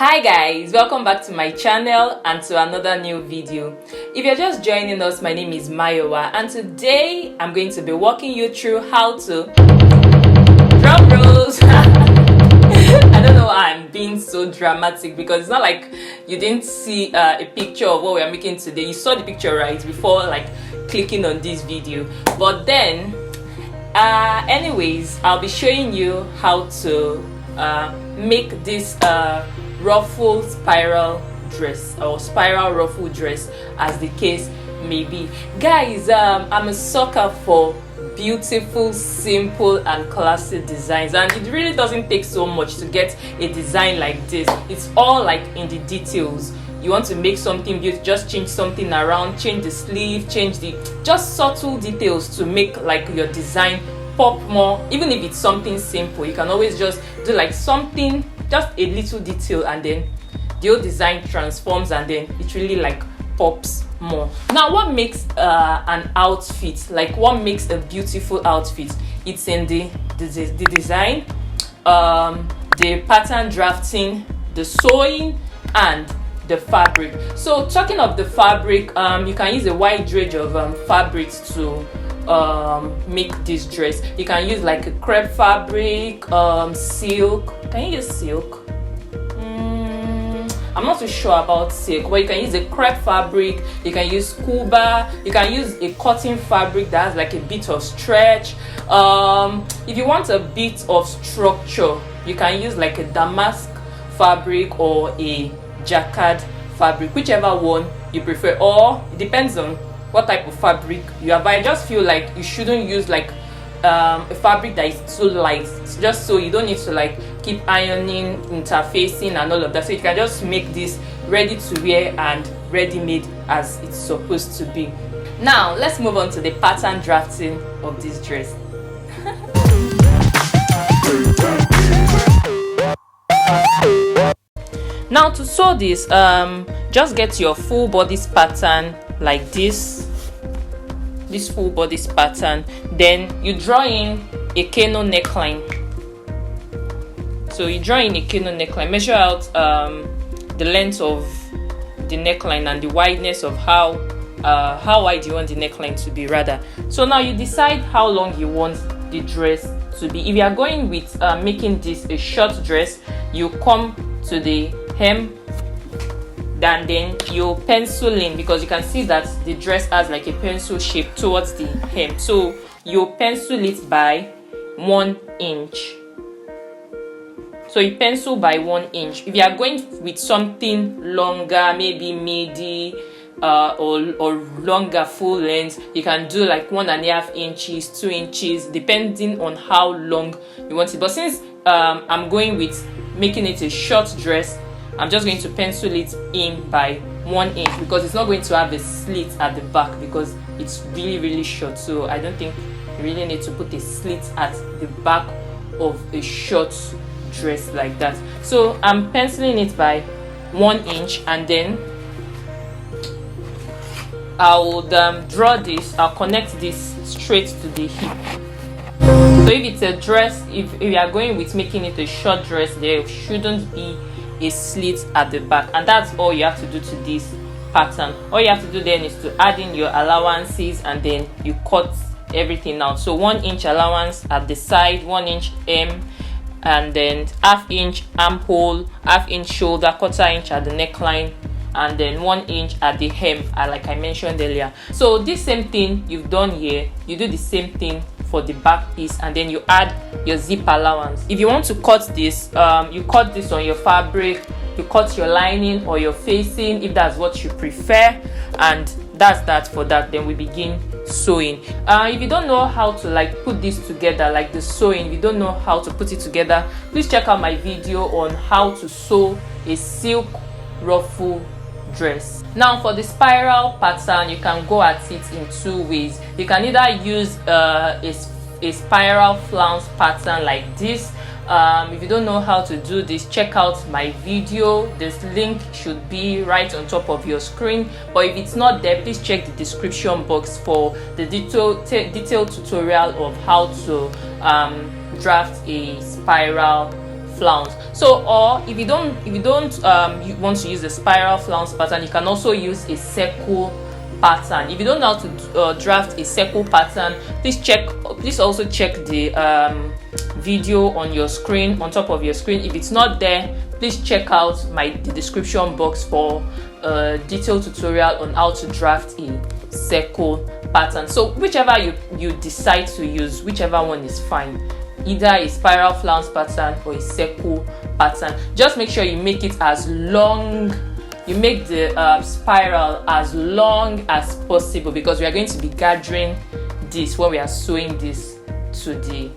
Hi guys, welcome back to my channel and to another new video. If you're just joining us, my name is Mayowa and today I'm going to be walking you through how to drum rolls. I don't know why I'm being so dramatic because it's not like you didn't see a picture of what we are making today. You saw the picture right before clicking on this video, but then anyways, I'll be showing you how to make this ruffle spiral dress or spiral ruffle dress, as the case may be. Guys, I'm a sucker for beautiful, simple and classic designs, and it really doesn't take so much to get a design like this. It's all like in the details. You want to make something beautiful, just change something around, change the sleeve, change the just subtle details to make like your design pop more. Even if it's something simple, you can always just do like something, just a little detail, and then the whole design transforms and then it really like pops more. Now, what makes an outfit, like what makes a beautiful outfit? It's in the design, the pattern drafting, the sewing and the fabric. So talking of the fabric, you can use a wide range of fabrics to make this dress. You can use like a crepe fabric, silk. Can you use silk? I'm not too sure about silk, but you can use a crepe fabric, you can use scuba, you can use a cotton fabric that has like a bit of stretch. If you want a bit of structure, you can use like a damask fabric or a jacquard fabric, whichever one you prefer, or it depends on what type of fabric you have. But I just feel like you shouldn't use like a fabric that is too light, just so you don't need to like keep ironing, interfacing and all of that. So you can just make this ready to wear and ready-made as it's supposed to be. Now let's move on to the pattern drafting of this dress. Now to sew this, just get your full bodice pattern like this full bodice pattern, then you draw in a cano neckline. So you draw in a cano neckline, measure out the length of the neckline and the wideness of how wide you want the neckline to be rather. So now you decide how long you want the dress to be. If you are going with making this a short dress, you come to the hem, and then you pencil in, because you can see that the dress has like a pencil shape towards the hem. So you pencil it by 1 inch. So you pencil by 1 inch. If you are going with something longer, maybe midi or longer full length, you can do like 1.5 inches, 2 inches, depending on how long you want it. But since I'm going with making it a short dress, I'm just going to pencil it in by 1 inch, because it's not going to have a slit at the back because it's really short. So I don't think you really need to put a slit at the back of a short dress like that. So I'm penciling it by 1 inch, and then I would draw this, I'll connect this straight to the hip. So if it's a dress, if you are going with making it a short dress, there shouldn't be a slit at the back, and that's all you have to do to this pattern. All you have to do then is to add in your allowances, and then you cut everything out. So 1 inch allowance at the side, 1 inch hem, and then ½ inch armhole, ½ inch shoulder, ¼ inch at the neckline, and then 1 inch at the hem, like I mentioned earlier. So this same thing you've done here, you do the same thing for the back piece, and then you add your zip allowance. If you want to cut this, you cut this on your fabric, you cut your lining or your facing if that's what you prefer, and that's that for that. Then we begin sewing. If you don't know how to like put this together, like the sewing, if you don't know how to put it together, please check out my video on how to sew a silk ruffle dress. Now for the spiral pattern, you can go at it in 2 ways. You can either use a spiral flounce pattern like this. If you don't know how to do this, check out my video. This link should be right on top of your screen, but if it's not there, please check the description box for the detailed tutorial of how to draft a spiral flounce. So, or if you don't you want to use the spiral flounce pattern, you can also use a circle pattern. If you don't know how to draft a circle pattern, please also check the video on your screen, on top of your screen. If it's not there, please check out the description box for a detailed tutorial on how to draft a circle pattern. So whichever you decide to use, whichever one is fine, either a spiral flounce pattern or a circle pattern. Just make sure you make it as long, you make the spiral as long as possible, because we are going to be gathering this when we are sewing this to the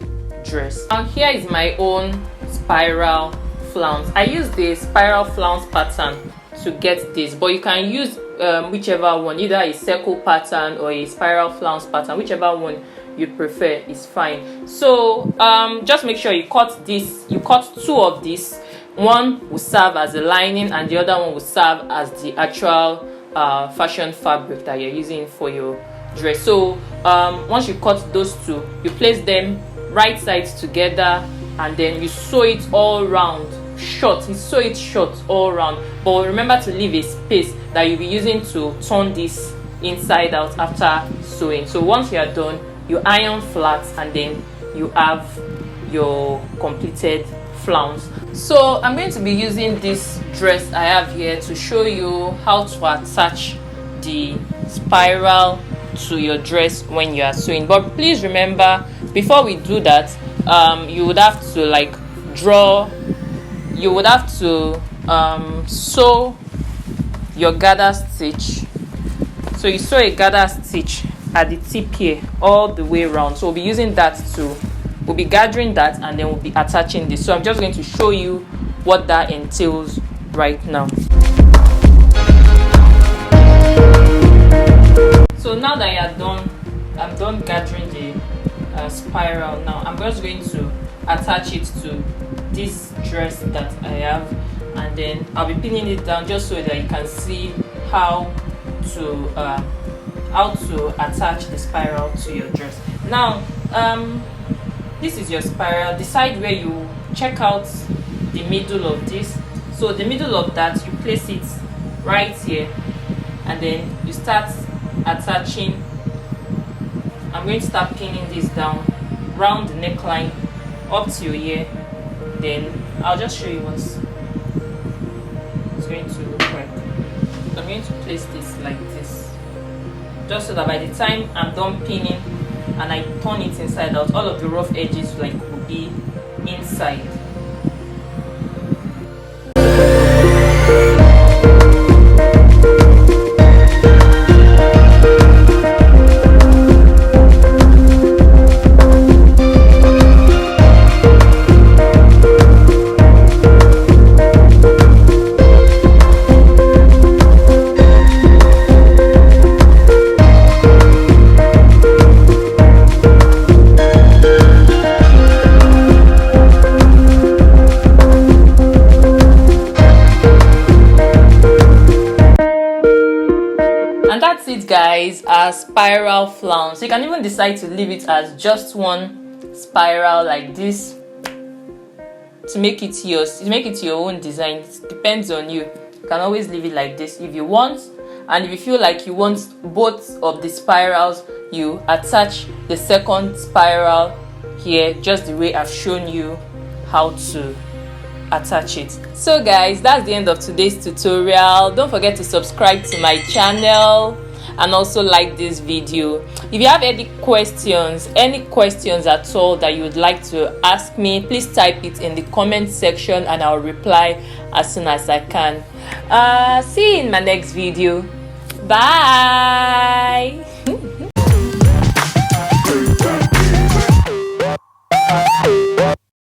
dress. Now here is my own spiral flounce. I use the spiral flounce pattern to get this, but you can use whichever one, either a circle pattern or a spiral flounce pattern, whichever one you prefer is fine. So just make sure you cut two of these. One will serve as the lining and the other one will serve as the actual fashion fabric that you're using for your dress. So once you cut those two, you place them right sides together and then you sew it all round short. You sew it short all round, but remember to leave a space that you'll be using to turn this inside out after sewing. So once you are done, you iron flat and then you have your completed flounce. So I'm going to be using this dress I have here to show you how to attach the spiral to your dress when you are sewing. But please remember, before we do that, you would have to sew your gather stitch. So you sew a gather stitch at the tip here all the way around. So we'll be using that we'll be gathering that and then we'll be attaching this. So I'm just going to show you what that entails right now. So now that you're done, I'm done gathering the spiral. Now I'm just going to attach it to this dress that I have, and then I'll be pinning it down just so that you can see how to attach the spiral to your dress. Now this is your spiral. Decide where you check out the middle of this. So the middle of that, you place it right here and then you start attaching. I'm going to start pinning this down round the neckline up to your ear. Then I'll just show you what it's going to look like. I'm going to place this like this, just so that by the time I'm done pinning and I turn it inside out, all of the rough edges will be inside. Guys, a spiral flounce. You can even decide to leave it as just one spiral like this to make it yours, to make it your own design. It depends on you. You can always leave it like this if you want, and if you feel like you want both of the spirals, you attach the second spiral here just the way I've shown you how to attach it. So guys, that's the end of today's tutorial. Don't forget to subscribe to my channel and also like this video. If you have any questions at all that you would like to ask me, please type it in the comment section and I'll reply as soon as I can. See you in my next video. Bye.